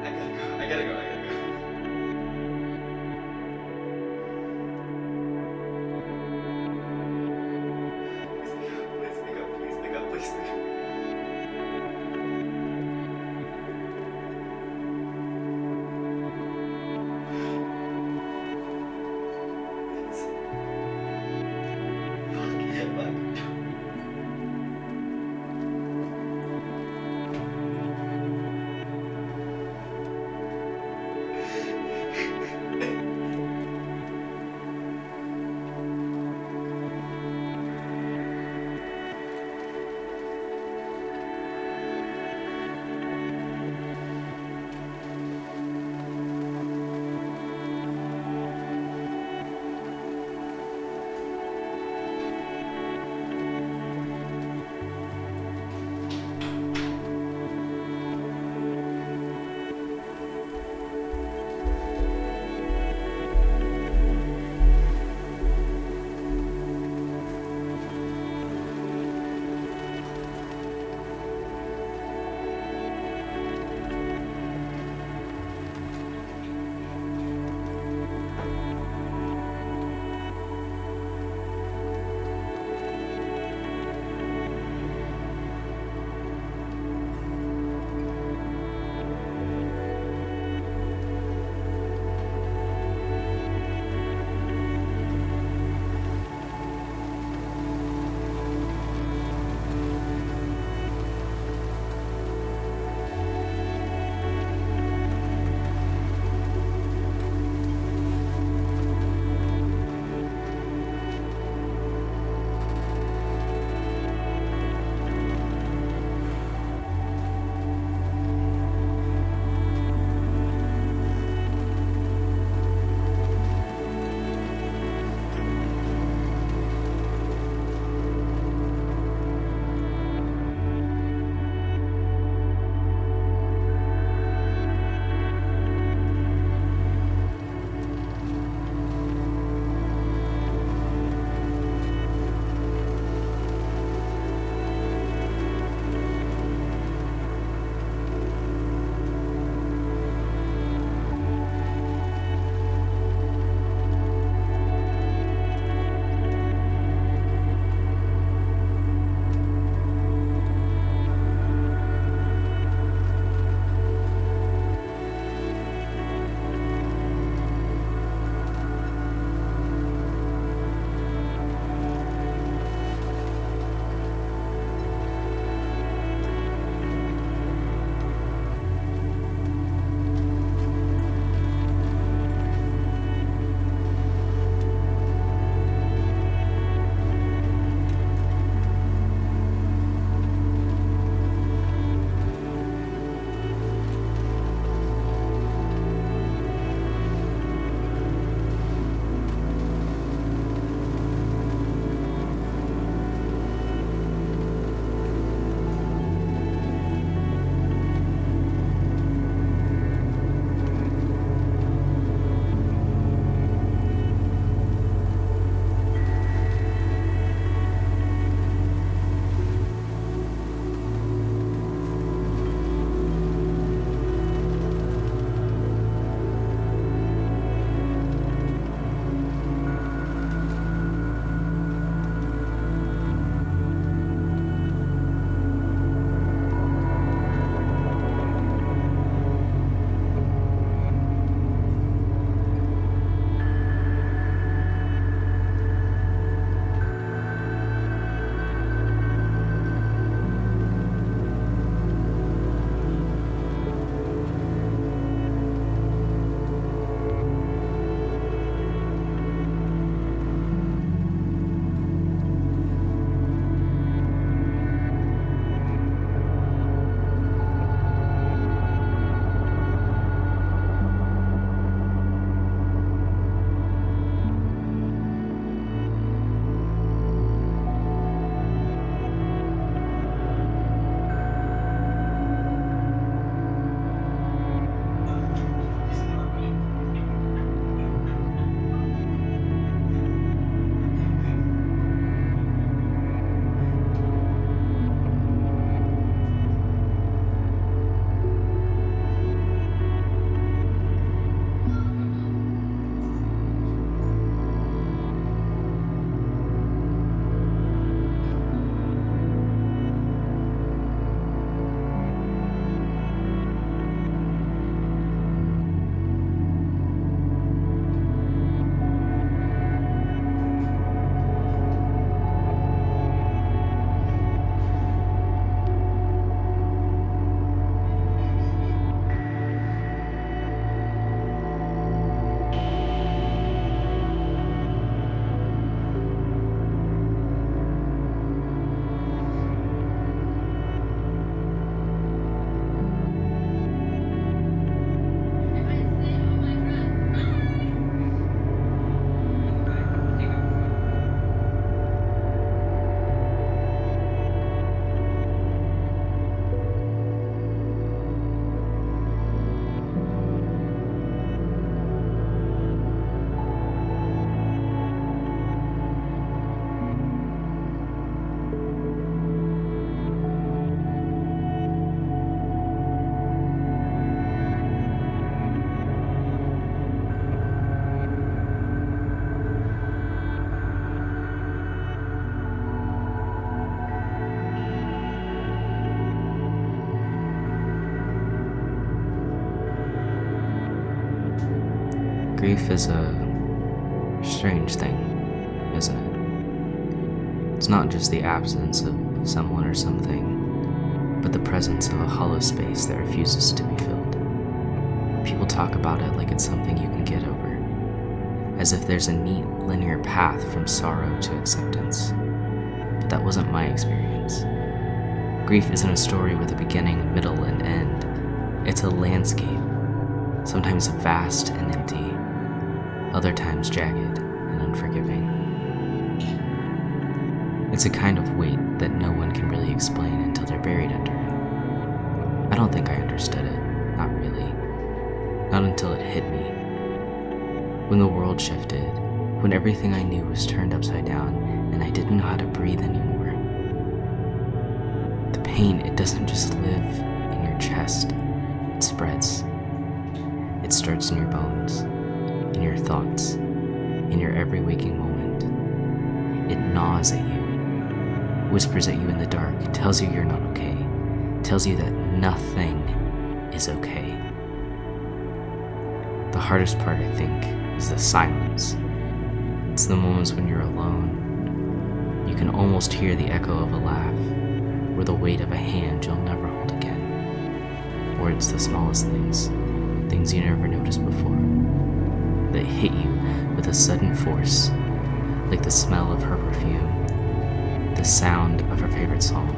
I gotta go. Please pick up. Please pick up. Please pick up. Grief is a strange thing, isn't it? It's not just the absence of someone or something, but the presence of a hollow space that refuses to be filled. People talk about it like it's something you can get over, as if there's a neat linear path from sorrow to acceptance. But that wasn't my experience. Grief isn't a story with a beginning, middle, and end. It's a landscape, sometimes vast and empty, other times jagged and unforgiving. It's a kind of weight that no one can really explain until they're buried under it. I don't think I understood it, not really. Not until it hit me. When the world shifted, when everything I knew was turned upside down and I didn't know how to breathe anymore. The pain, it doesn't just live in your chest, it spreads. It starts in your bones, in your thoughts, in your every waking moment. It gnaws at you, whispers at you in the dark, tells you you're not okay, tells you that nothing is okay. The hardest part, I think, is the silence. It's the moments when you're alone. You can almost hear the echo of a laugh, or the weight of a hand you'll never hold again. Or it's the smallest things you never noticed before, that hit you with a sudden force, like the smell of her perfume, the sound of her favorite song,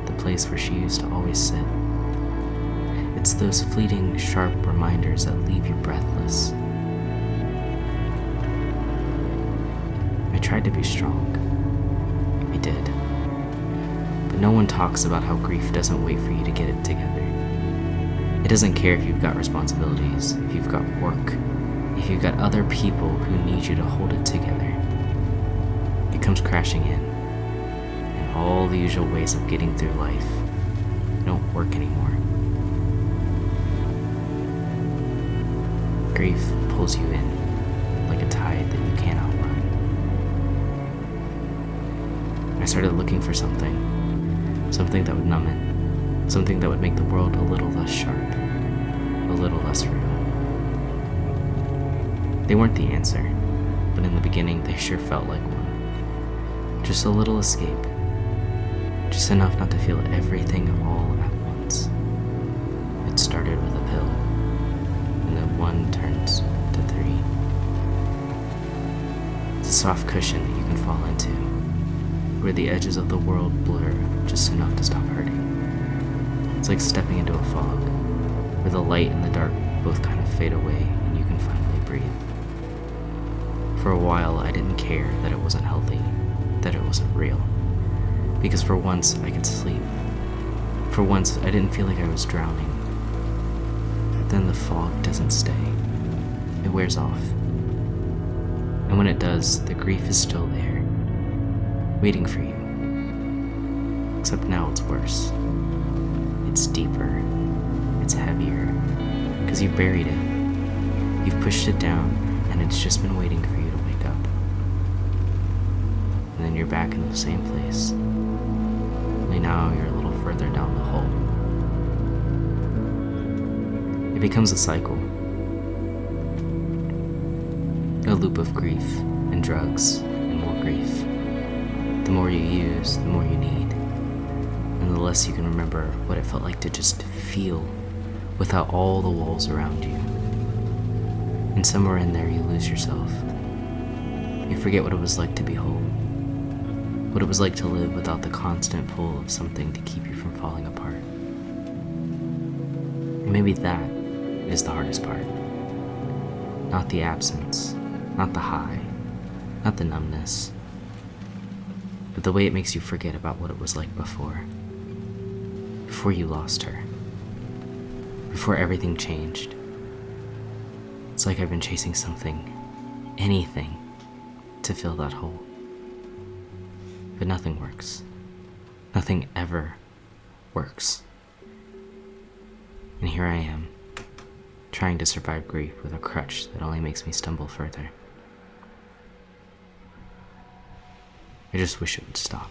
the place where she used to always sit. It's those fleeting, sharp reminders that leave you breathless. I tried to be strong. I did. But no one talks about how grief doesn't wait for you to get it together. It doesn't care if you've got responsibilities, if you've got work, if you've got other people who need you to hold it together. It comes crashing in, and all the usual ways of getting through life don't work anymore. Grief pulls you in like a tide that you can't outrun. I started looking for something that would numb it, something that would make the world a little less sharp, a little less real. They weren't the answer, but in the beginning they sure felt like one. Just a little escape, just enough not to feel everything all at once. It started with a pill, and then one turns to three. It's a soft cushion that you can fall into, where the edges of the world blur just enough to stop hurting. It's like stepping into a fog, where the light and the dark both kind of fade away and you can finally breathe. For a while, I didn't care that it wasn't healthy, that it wasn't real, because for once I could sleep. For once, I didn't feel like I was drowning. But then the fog doesn't stay. It wears off. And when it does, the grief is still there, waiting for you. Except now it's worse. It's deeper. It's heavier. Because you've buried it. You've pushed it down, and it's just been waiting for you to wake up. And then you're back in the same place. Only now you're a little further down the hole. It becomes a cycle. A loop of grief and drugs and more grief. The more you use, the more you need. And the less you can remember what it felt like to just feel without all the walls around you. And somewhere in there you lose yourself. You forget what it was like to be whole. What it was like to live without the constant pull of something to keep you from falling apart. And maybe that is the hardest part. Not the absence, not the high, not the numbness, but the way it makes you forget about what it was like before. Before you lost her. Before everything changed. It's like I've been chasing something, anything, to fill that hole. But nothing works. Nothing ever works. And here I am, trying to survive grief with a crutch that only makes me stumble further. I just wish it would stop.